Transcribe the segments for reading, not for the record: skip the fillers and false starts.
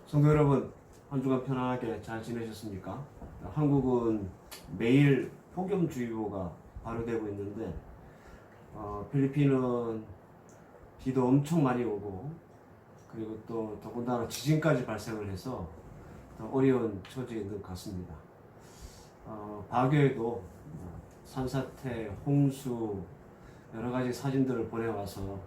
성도 여러분, 한 주간 편안하게 잘 지내셨습니까? 한국은 매일 폭염주의보가 발효되고 있는데 필리핀은 비도 엄청 많이 오고 그리고 또 더군다나 지진까지 발생을 해서 더 어려운 처지에 있는 것 같습니다. 바교에도 산사태, 홍수 여러 가지 사진들을 보내와서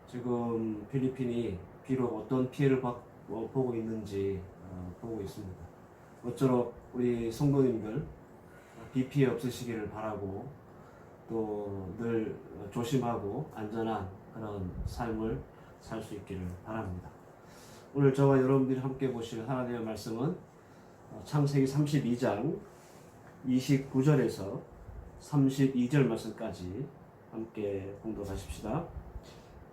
지금 필리핀이 비록 어떤 피해를 보고 있는지 보고 있습니다. 모쪼록 우리 성도님들 비 피해 없으시기를 바라고 또 늘 조심하고 안전한 그런 삶을 살 수 있기를 바랍니다. 오늘 저와 여러분들이 함께 보실 하나님의 말씀은 창세기 32장 29절에서 32절 말씀까지 함께 봉독하십시다.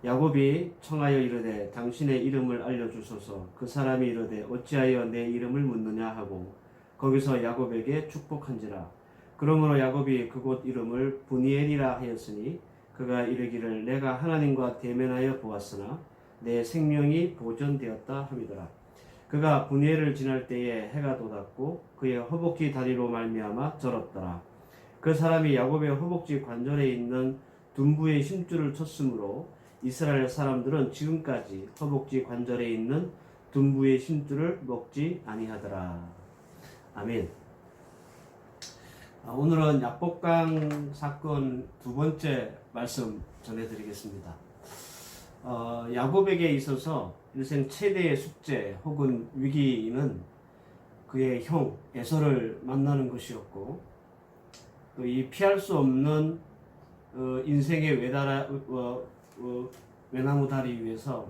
야곱이 청하여 이르되 당신의 이름을 알려주소서. 그 사람이 이르되 어찌하여 내 이름을 묻느냐 하고 거기서 야곱에게 축복한지라. 그러므로 야곱이 그곳 이름을 브니엘이라 하였으니 그가 이르기를 내가 하나님과 대면하여 보았으나 내 생명이 보존되었다 함이더라. 그가 브니엘을 지날 때에 해가 돋았고 그의 허벅지 다리로 말미암아 절었더라. 그 사람이 야곱의 허벅지 관절에 있는 둔부의 힘줄을 쳤으므로 이스라엘 사람들은 지금까지 허벅지 관절에 있는 둔부의 힘줄을 먹지 아니하더라. 아멘. 오늘은 야복강 사건 두 번째 말씀 전해드리겠습니다. 야곱에게 있어서 일생 최대의 숙제 혹은 위기는 그의 형 에서를 만나는 것이었고 또 이 피할 수 없는 인생의 외나무 다리 위에서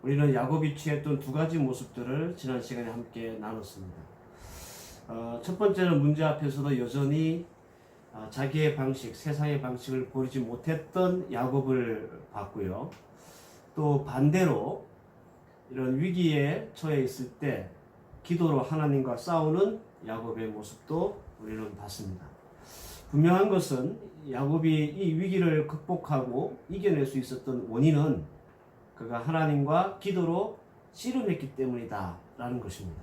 우리는 야곱이 취했던 두 가지 모습들을 지난 시간에 함께 나눴습니다. 첫 번째는 문제 앞에서도 여전히 자기의 방식, 세상의 방식을 버리지 못했던 야곱을 봤고요. 또 반대로 이런 위기에 처해 있을 때 기도로 하나님과 싸우는 야곱의 모습도 우리는 봤습니다. 분명한 것은 야곱이 이 위기를 극복하고 이겨낼 수 있었던 원인은 그가 하나님과 기도로 씨름했기 때문이다 라는 것입니다.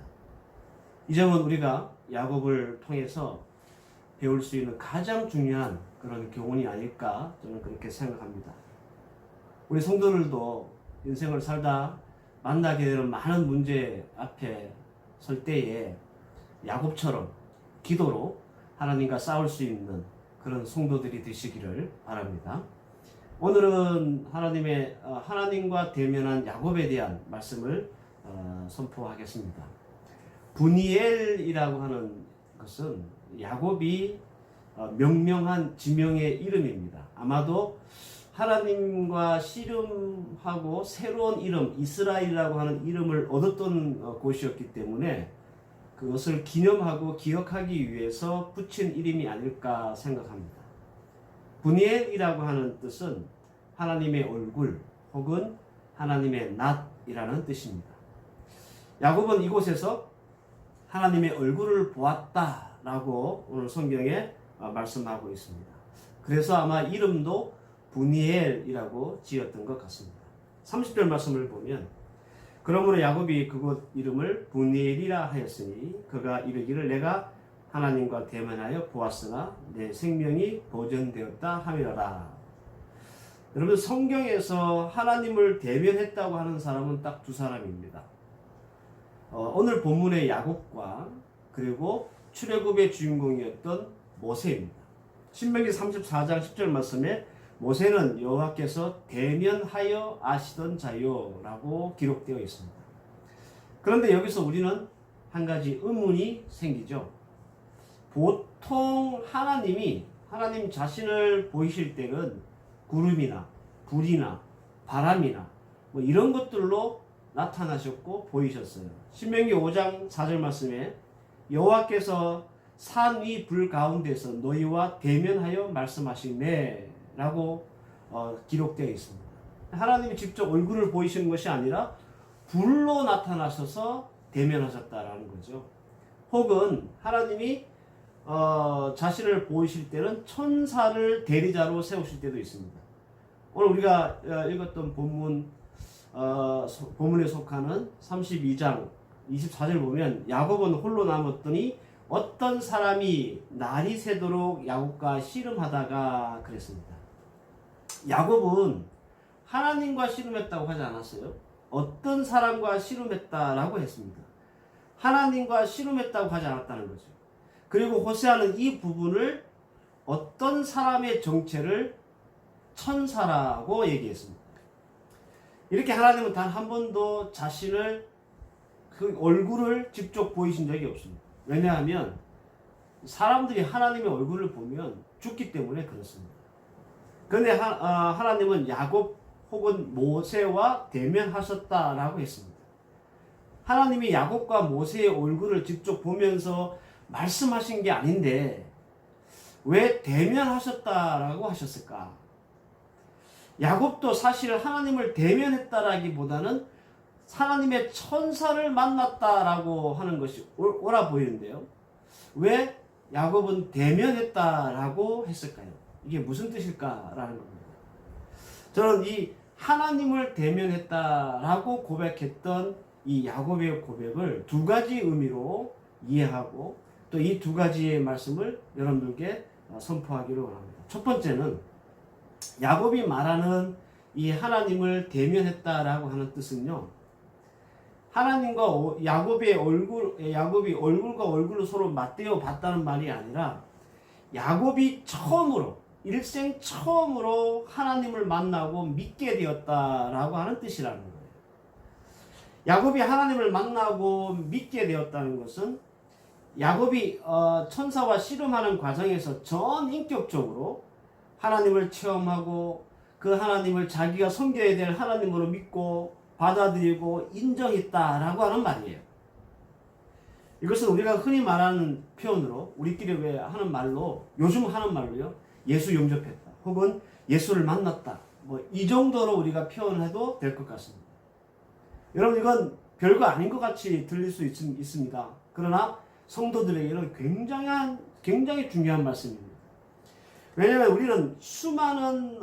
이 점은 우리가 야곱을 통해서 배울 수 있는 가장 중요한 그런 교훈이 아닐까 저는 그렇게 생각합니다. 우리 성도들도 인생을 살다 만나게 되는 많은 문제 앞에 설 때에 야곱처럼 기도로 하나님과 싸울 수 있는 그런 성도들이 되시기를 바랍니다. 오늘은 하나님과 대면한 야곱에 대한 말씀을 선포하겠습니다. 브니엘이라고 하는 것은 야곱이 명명한 지명의 이름입니다. 아마도 하나님과 씨름하고 새로운 이름 이스라엘이라고 하는 이름을 얻었던 곳이었기 때문에 그것을 기념하고 기억하기 위해서 붙인 이름이 아닐까 생각합니다. 브니엘이라고 하는 뜻은 하나님의 얼굴 혹은 하나님의 낯이라는 뜻입니다. 야곱은 이곳에서 하나님의 얼굴을 보았다라고 오늘 성경에 말씀하고 있습니다. 그래서 아마 이름도 브니엘이라고 지었던 것 같습니다. 30절 말씀을 보면 그러므로 야곱이 그곳 이름을 브니엘이라 하였으니 그가 이르기를 내가 하나님과 대면하여 보았으나 내 생명이 보존되었다 함이라라. 여러분 성경에서 하나님을 대면했다고 하는 사람은 딱 두 사람입니다. 오늘 본문의 야곱과 그리고 출애굽의 주인공이었던 모세입니다. 신명기 34장 10절 말씀에 모세는 여호와께서 대면하여 아시던 자요라고 기록되어 있습니다. 그런데 여기서 우리는 한 가지 의문이 생기죠. 보통 하나님 자신을 보이실 때는 구름이나 불이나 바람이나 뭐 이런 것들로 나타나셨고 보이셨어요. 신명기 5장 4절 말씀에 여호와께서 산 위 불 가운데서 너희와 대면하여 말씀하시네 라고 기록되어 있습니다. 하나님이 직접 얼굴을 보이시는 것이 아니라 불로 나타나셔서 대면하셨다라는 거죠. 혹은 하나님이 자신을 보이실 때는 천사를 대리자로 세우실 때도 있습니다. 오늘 우리가 읽었던 본문에 속하는 32장 24절 보면 야곱은 홀로 남았더니 어떤 사람이 날이 새도록 야곱과 씨름하다가 그랬습니다. 야곱은 하나님과 씨름했다고 하지 않았어요. 어떤 사람과 씨름했다라고 했습니다. 하나님과 씨름했다고 하지 않았다는 거죠. 그리고 호세아는 이 부분을 어떤 사람의 정체를 천사라고 얘기했습니다. 이렇게 하나님은 단 한 번도 자신을 그 얼굴을 직접 보이신 적이 없습니다. 왜냐하면 사람들이 하나님의 얼굴을 보면 죽기 때문에 그렇습니다. 그런데 하나님은 야곱 혹은 모세와 대면하셨다라고 했습니다. 하나님이 야곱과 모세의 얼굴을 직접 보면서 말씀하신 게 아닌데 왜 대면하셨다라고 하셨을까? 야곱도 사실 하나님을 대면했다라기보다는 하나님의 천사를 만났다라고 하는 것이 옳아 보이는데요. 왜 야곱은 대면했다라고 했을까요? 이게 무슨 뜻일까라는 겁니다. 저는 이 하나님을 대면했다라고 고백했던 이 야곱의 고백을 두 가지 의미로 이해하고 또 이 두 가지의 말씀을 여러분들께 선포하기를 원합니다. 첫 번째는 야곱이 말하는 이 하나님을 대면했다라고 하는 뜻은요, 하나님과 야곱이 얼굴과 얼굴로 서로 맞대어 봤다는 말이 아니라 야곱이 일생 처음으로 하나님을 만나고 믿게 되었다라고 하는 뜻이라는 거예요. 야곱이 하나님을 만나고 믿게 되었다는 것은 야곱이 천사와 씨름하는 과정에서 전 인격적으로 하나님을 체험하고 그 하나님을 자기가 섬겨야 될 하나님으로 믿고 받아들이고 인정했다라고 하는 말이에요. 이것은 우리가 흔히 말하는 표현으로 우리끼리 왜 하는 말로 요즘 하는 말로요, 예수 영접했다 혹은 예수를 만났다, 뭐 이 정도로 우리가 표현해도 될 것 같습니다. 여러분, 이건 별거 아닌 것 같이 들릴 수 있습니다. 그러나 성도들에게는 굉장히 중요한 말씀입니다. 왜냐하면 우리는 수많은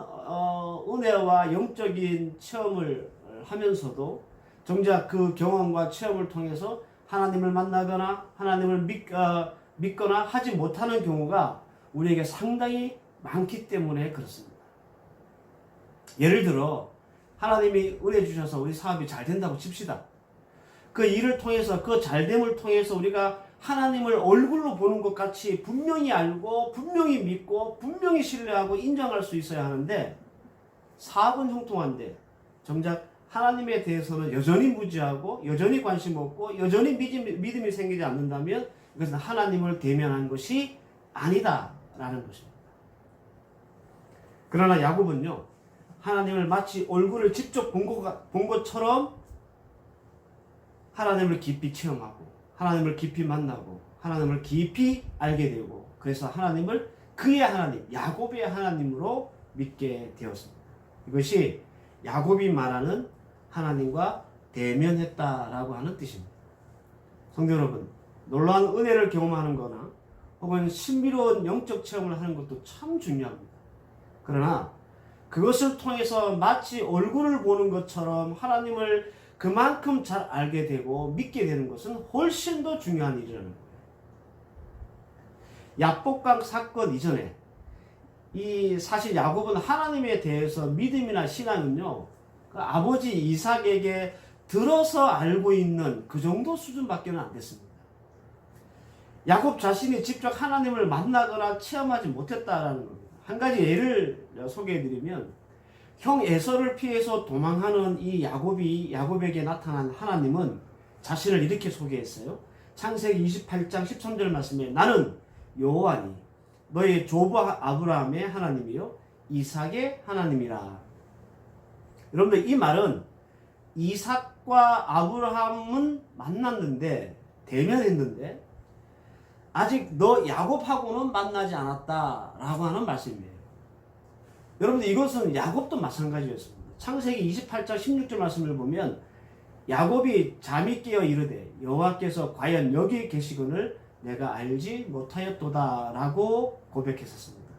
은혜와 영적인 체험을 하면서도 정작 그 경험과 체험을 통해서 하나님을 만나거나 하나님을 믿거나 하지 못하는 경우가 우리에게 상당히 많기 때문에 그렇습니다. 예를 들어 하나님이 은혜 주셔서 우리 사업이 잘 된다고 칩시다. 그 일을 통해서, 그 잘됨을 통해서 우리가 하나님을 얼굴로 보는 것 같이 분명히 알고 분명히 믿고 분명히 신뢰하고 인정할 수 있어야 하는데, 사업은 형통한데 정작 하나님에 대해서는 여전히 무지하고 여전히 관심 없고 여전히 믿음이 생기지 않는다면 이것은 하나님을 대면한 것이 아니다라는 것입니다. 그러나 야곱은요, 하나님을 마치 얼굴을 직접 본 것처럼 하나님을 깊이 체험하고 하나님을 깊이 만나고 하나님을 깊이 알게 되고, 그래서 하나님을 그의 하나님, 야곱의 하나님으로 믿게 되었습니다. 이것이 야곱이 말하는 하나님과 대면했다라고 하는 뜻입니다. 성도 여러분, 놀라운 은혜를 경험하는 거나 혹은 신비로운 영적 체험을 하는 것도 참 중요합니다. 그러나 그것을 통해서 마치 얼굴을 보는 것처럼 하나님을 그만큼 잘 알게 되고 믿게 되는 것은 훨씬 더 중요한 일이라는 거예요. 야복강 사건 이전에 사실 야곱은 하나님에 대해서 믿음이나 신앙은요, 그 아버지 이삭에게 들어서 알고 있는 그 정도 수준밖에는 안 됐습니다. 야곱 자신이 직접 하나님을 만나거나 체험하지 못했다라는 겁니다. 한 가지 예를 소개해드리면, 형 에서를 피해서 도망하는 이 야곱에게 나타난 하나님은 자신을 이렇게 소개했어요. 창세기 28장 13절 말씀에 나는 여호와니 너의 조부 아브라함의 하나님이요 이삭의 하나님이라. 여러분들, 이 말은 이삭과 아브라함은 만났는데, 대면했는데 아직 너 야곱하고는 만나지 않았다라고 하는 말씀이에요. 여러분들, 이것은 야곱도 마찬가지였습니다. 창세기 28장 16절 말씀을 보면 야곱이 잠이 깨어 이르되 여호와께서 과연 여기 계시거늘 내가 알지 못하였도다라고 고백했었습니다.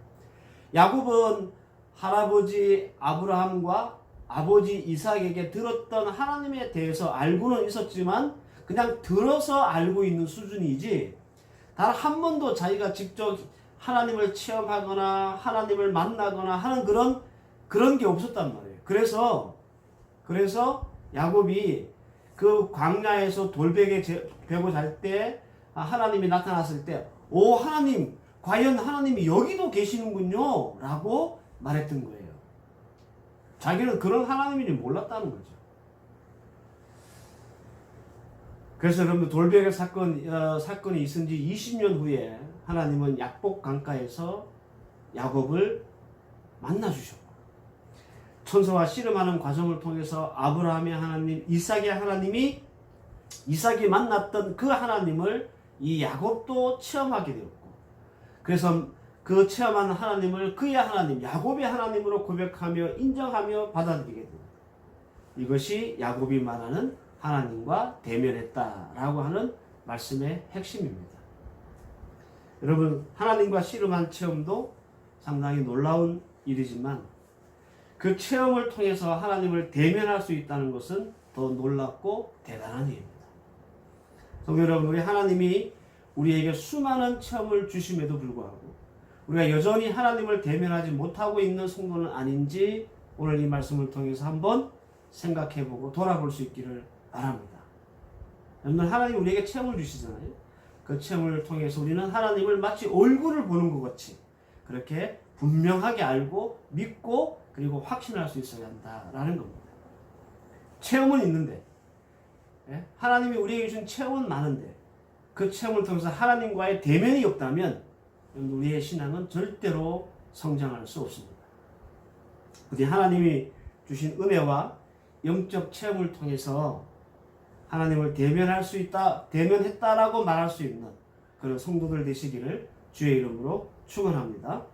야곱은 할아버지 아브라함과 아버지 이삭에게 들었던 하나님에 대해서 알고는 있었지만 그냥 들어서 알고 있는 수준이지 단 한 번도 자기가 직접 하나님을 체험하거나 하나님을 만나거나 하는 그런 게 없었단 말이에요. 그래서 야곱이 그 광야에서 돌베개 베고 잘 때 하나님이 나타났을 때 오 하나님 과연 하나님이 여기도 계시는군요 라고 말했던 거예요. 자기는 그런 하나님인지 몰랐다는 거죠. 그래서 여러분들 돌베개 사건이 있은 지 20년 후에 하나님은 약복 강가에서 야곱을 만나주셨고 천사와 씨름하는 과정을 통해서 아브라함의 하나님, 이삭의 하나님이 이삭이 만났던 그 하나님을 이 야곱도 체험하게 되었고 그래서 그 체험한 하나님을 그의 하나님, 야곱의 하나님으로 고백하며 인정하며 받아들이게 됩니다. 이것이 야곱이 말하는 하나님과 대면했다라고 하는 말씀의 핵심입니다. 여러분 하나님과 씨름한 체험도 상당히 놀라운 일이지만 그 체험을 통해서 하나님을 대면할 수 있다는 것은 더 놀랍고 대단한 일입니다. 성도 여러분, 우리 하나님이 우리에게 수많은 체험을 주심에도 불구하고 우리가 여전히 하나님을 대면하지 못하고 있는 성도는 아닌지 오늘 이 말씀을 통해서 한번 생각해보고 돌아볼 수 있기를 바랍니다. 여러분 하나님 우리에게 체험을 주시잖아요. 그 체험을 통해서 우리는 하나님을 마치 얼굴을 보는 것 같이 그렇게 분명하게 알고 믿고 그리고 확신할 수 있어야 한다라는 겁니다. 체험은 있는데 하나님이 우리에게 준 체험은 많은데 그 체험을 통해서 하나님과의 대면이 없다면 우리의 신앙은 절대로 성장할 수 없습니다. 부디 하나님이 주신 은혜와 영적 체험을 통해서 하나님을 대면할 수 있다, 대면했다라고 말할 수 있는 그런 성도들 되시기를 주의 이름으로 축원합니다.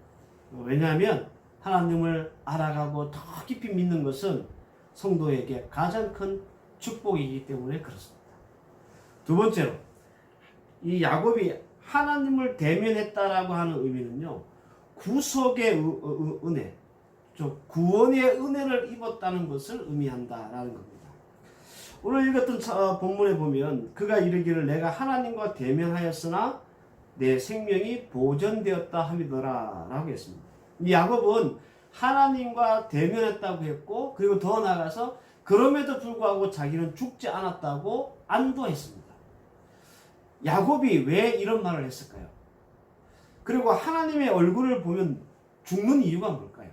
왜냐하면 하나님을 알아가고 더 깊이 믿는 것은 성도에게 가장 큰 축복이기 때문에 그렇습니다. 두 번째로 이 야곱이 하나님을 대면했다라고 하는 의미는요, 구속의 은혜, 구원의 은혜를 입었다는 것을 의미한다라는 겁니다. 오늘 읽었던 본문에 보면 그가 이르기를 내가 하나님과 대면하였으나 내 생명이 보존되었다 함이더라 라고 했습니다. 이 야곱은 하나님과 대면했다고 했고 그리고 더 나아가서 그럼에도 불구하고 자기는 죽지 않았다고 안도했습니다. 야곱이 왜 이런 말을 했을까요? 그리고 하나님의 얼굴을 보면 죽는 이유가 뭘까요?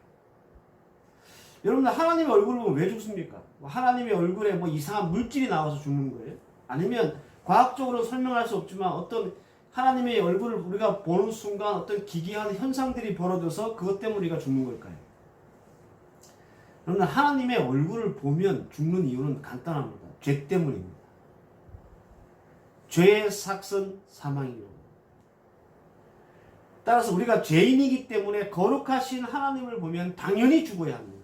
여러분들 하나님의 얼굴을 보면 왜 죽습니까? 하나님의 얼굴에 뭐 이상한 물질이 나와서 죽는 거예요? 아니면 과학적으로 설명할 수 없지만 어떤 하나님의 얼굴을 우리가 보는 순간 어떤 기괴한 현상들이 벌어져서 그것 때문에 우리가 죽는 걸까요? 여러분 하나님의 얼굴을 보면 죽는 이유는 간단합니다. 죄 때문입니다. 죄의 삭은 사망이요. 따라서 우리가 죄인이기 때문에 거룩하신 하나님을 보면 당연히 죽어야 합니다.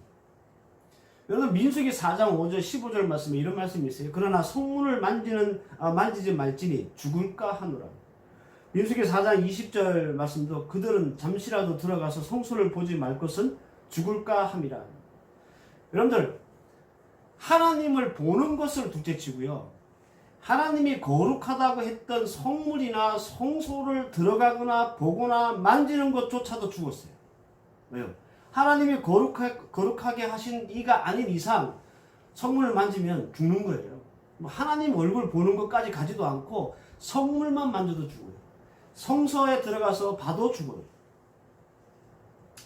여러분 민수기 4장 5절 15절 말씀에 이런 말씀이 있어요. 그러나 성문을 만지지 말지니 죽을까 하노라. 민수기 4장 20절 말씀도 그들은 잠시라도 들어가서 성소를 보지 말 것은 죽을까 함이라. 여러분들 하나님을 보는 것을 둘째치고요. 하나님이 거룩하다고 했던 성물이나 성소를 들어가거나 보거나 만지는 것조차도 죽었어요. 왜요? 하나님이 거룩하게 하신 이가 아닌 이상 성물을 만지면 죽는 거예요. 하나님 얼굴 보는 것까지 가지도 않고 성물만 만져도 죽어요. 성소에 들어가서 봐도 죽어요.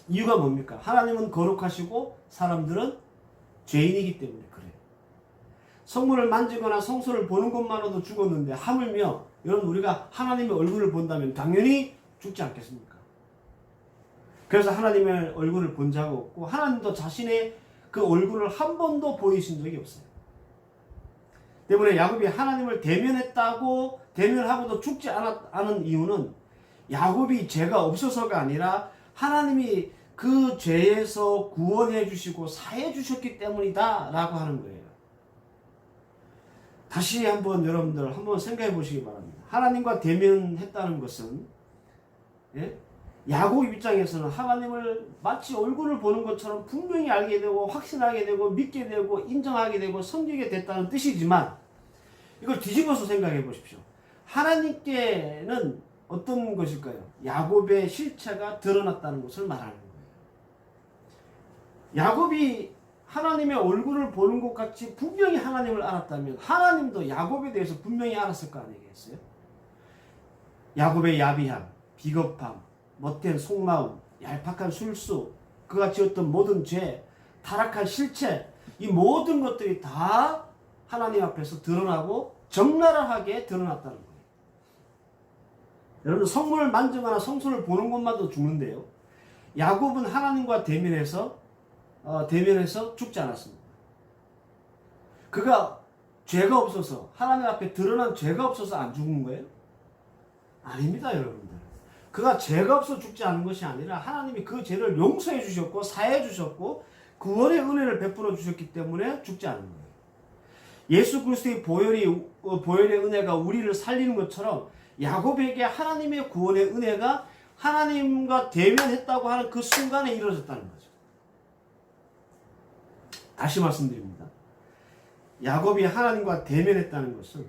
이유가 뭡니까? 하나님은 거룩하시고 사람들은 죄인이기 때문에 그래요. 성물을 만지거나 성소를 보는 것만으로도 죽었는데 하물며 여러분 우리가 하나님의 얼굴을 본다면 당연히 죽지 않겠습니까? 그래서 하나님의 얼굴을 본 적 없고 하나님도 자신의 그 얼굴을 한 번도 보이신 적이 없어요. 때문에 야곱이 하나님을 대면하고도 죽지 않은 이유는 야곱이 죄가 없어서가 아니라 하나님이 그 죄에서 구원해 주시고 사해 주셨기 때문이다 라고 하는 거예요. 다시 한번 여러분들 한번 생각해 보시기 바랍니다. 하나님과 대면했다는 것은 야곱 입장에서는 하나님을 마치 얼굴을 보는 것처럼 분명히 알게 되고 확신하게 되고 믿게 되고 인정하게 되고 섬기게 됐다는 뜻이지만 이걸 뒤집어서 생각해 보십시오. 하나님께는 어떤 것일까요? 야곱의 실체가 드러났다는 것을 말하는 거예요. 야곱이 하나님의 얼굴을 보는 것 같이 분명히 하나님을 알았다면 하나님도 야곱에 대해서 분명히 알았을 거 아니겠어요? 야곱의 야비함, 비겁함, 못된 속마음, 얄팍한 술수, 그같이 어떤 모든 죄, 타락한 실체, 이 모든 것들이 다 하나님 앞에서 드러나고 적나라하게 드러났다는 거예요. 여러분, 성문을 만지거나 성소를 보는 것만도 죽는데요. 야곱은 하나님과 대면해서 죽지 않았습니다. 그가 죄가 없어서, 하나님 앞에 드러난 죄가 없어서 안 죽은 거예요? 아닙니다, 여러분들. 그가 죄가 없어 죽지 않은 것이 아니라 하나님이 그 죄를 용서해 주셨고 사해 주셨고 구원의 은혜를 베풀어 주셨기 때문에 죽지 않은 거예요. 예수 그리스도의 보혈의 은혜가 우리를 살리는 것처럼 야곱에게 하나님의 구원의 은혜가 하나님과 대면했다고 하는 그 순간에 이루어졌다는 거죠. 다시 말씀드립니다. 야곱이 하나님과 대면했다는 것은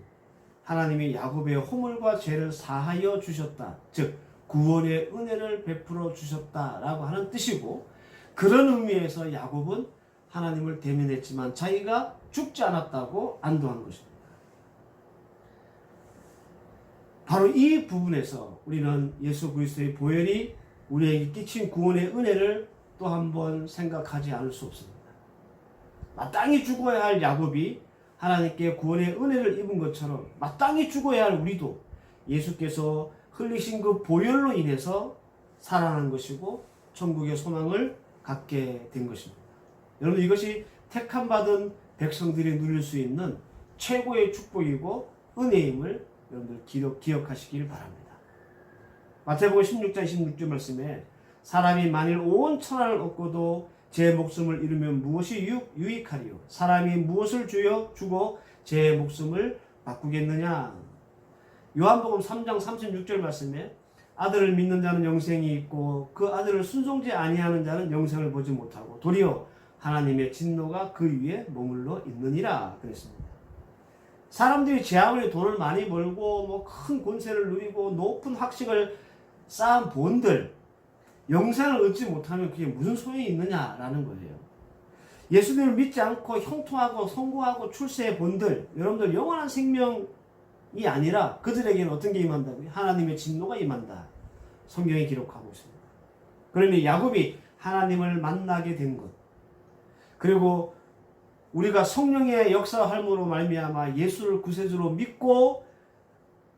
하나님이 야곱의 허물과 죄를 사하여 주셨다. 즉 구원의 은혜를 베풀어 주셨다라고 하는 뜻이고, 그런 의미에서 야곱은 하나님을 대면했지만 자기가 죽지 않았다고 안도한 것입니다. 바로 이 부분에서 우리는 예수 그리스도의 보혈이 우리에게 끼친 구원의 은혜를 또 한 번 생각하지 않을 수 없습니다. 마땅히 죽어야 할 야곱이 하나님께 구원의 은혜를 입은 것처럼 마땅히 죽어야 할 우리도 예수께서 흘리신 그 보혈로 인해서 살아난 것이고 천국의 소망을 갖게 된 것입니다. 여러분, 이것이 택함받은 백성들이 누릴 수 있는 최고의 축복이고 은혜임을 여러분들 기억하시길 바랍니다. 마태복음 16장 26절 말씀에 사람이 만일 온 천하를 얻고도 제 목숨을 잃으면 무엇이 유익하리요? 사람이 무엇을 주고 제 목숨을 바꾸겠느냐? 요한복음 3장 36절 말씀에 아들을 믿는 자는 영생이 있고 그 아들을 순종지 아니하는 자는 영생을 보지 못하고 도리어 하나님의 진노가 그 위에 머물러 있느니라 그랬습니다. 사람들이 제 아무리 돈을 많이 벌고 뭐 큰 권세를 누리고 높은 학식을 쌓은 본들 영생을 얻지 못하면 그게 무슨 소용이 있느냐라는 거예요. 예수님을 믿지 않고 형통하고 성공하고 출세의 본들, 여러분들 영원한 생명이 아니라 그들에게는 어떤 게 임한다고요? 하나님의 진노가 임한다. 성경에 기록하고 있습니다. 그러니 야곱이 하나님을 만나게 된 것, 그리고 우리가 성령의 역사함으로 말미암아 예수를 구세주로 믿고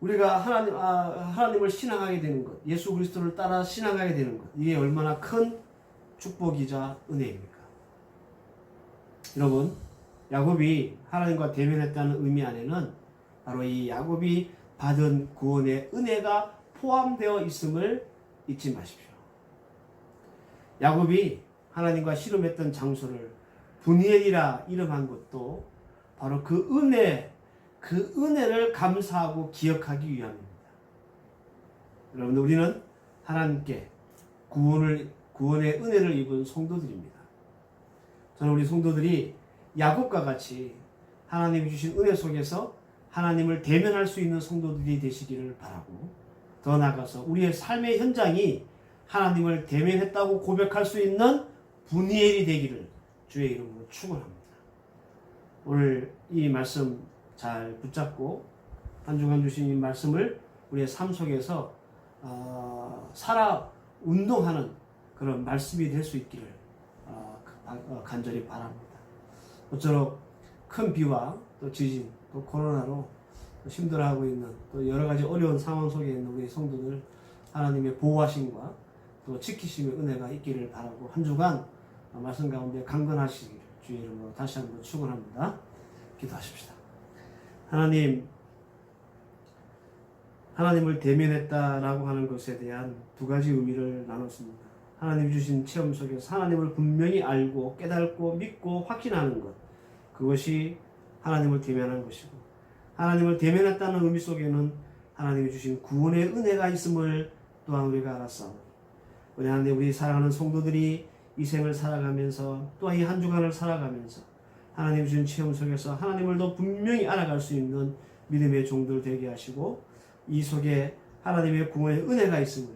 우리가 하나님을 신앙하게 되는 것, 예수 그리스도를 따라 신앙하게 되는 것, 이게 얼마나 큰 축복이자 은혜입니까? 여러분, 야곱이 하나님과 대면했다는 의미 안에는 바로 이 야곱이 받은 구원의 은혜가 포함되어 있음을 잊지 마십시오. 야곱이 하나님과 씨름했던 장소를 브니엘이라 이름한 것도 바로 그 은혜를 감사하고 기억하기 위함입니다. 여러분, 우리는 하나님께 구원의 은혜를 입은 성도들입니다. 저는 우리 성도들이 야곱과 같이 하나님이 주신 은혜 속에서 하나님을 대면할 수 있는 성도들이 되시기를 바라고, 더 나아가서 우리의 삶의 현장이 하나님을 대면했다고 고백할 수 있는 브니엘이 되기를 주의 이름으로 축원합니다. 오늘 이 말씀 잘 붙잡고 한 주간 주신 이 말씀을 우리의 삶 속에서 살아 운동하는 그런 말씀이 될 수 있기를 간절히 바랍니다. 모쪼록 큰 비와 또 지진 또 코로나로 힘들어하고 있는 또 여러 가지 어려운 상황 속에 있는 우리 성도들 하나님의 보호하심과 또 지키심의 은혜가 있기를 바라고 한 주간 말씀 가운데 강건하시기를 주의 이름으로 다시 한번 축원합니다. 기도하십시다. 하나님을 대면했다라고 하는 것에 대한 두 가지 의미를 나눴습니다. 하나님 주신 체험 속에서 하나님을 분명히 알고 깨닫고 믿고 확신하는 것, 그것이 하나님을 대면한 것이고, 하나님을 대면했다는 의미 속에는 하나님이 주신 구원의 은혜가 있음을 또한 우리가 알았사오니, 우리 하나님, 우리 사랑하는 성도들이 이 생을 살아가면서 또한 이 한 주간을 살아가면서 하나님 주신 체험 속에서 하나님을 더 분명히 알아갈 수 있는 믿음의 종들 되게 하시고 이 속에 하나님의 구원의 은혜가 있음을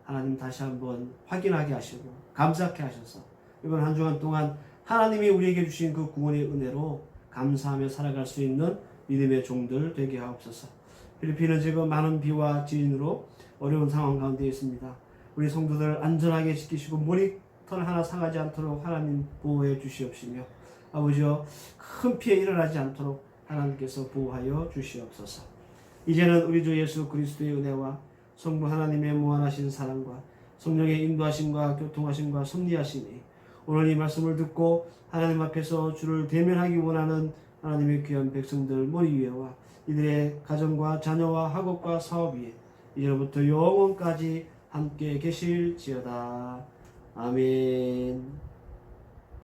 하나님 다시 한번 확인하게 하시고 감사케 하셔서 이번 한 주간 동안 하나님이 우리에게 주신 그 구원의 은혜로 감사하며 살아갈 수 있는 믿음의 종들 되게 하옵소서. 필리핀은 지금 많은 비와 지진으로 어려운 상황 가운데 있습니다. 우리 성도들 안전하게 지키시고 머리털 하나 상하지 않도록 하나님 보호해 주시옵시며 아버지여 큰 피해 일어나지 않도록 하나님께서 보호하여 주시옵소서. 이제는 우리 주 예수 그리스도의 은혜와 성부 하나님의 무한하신 사랑과 성령의 인도하심과 교통하심과 섭리하심이 오늘 이 말씀을 듣고 하나님 앞에서 주를 대면하기 원하는 하나님의 귀한 백성들 머리 위에와 이들의 가정과 자녀와 학업과 사업 위에 이제부터 영원까지 함께 계실지어다. 아멘.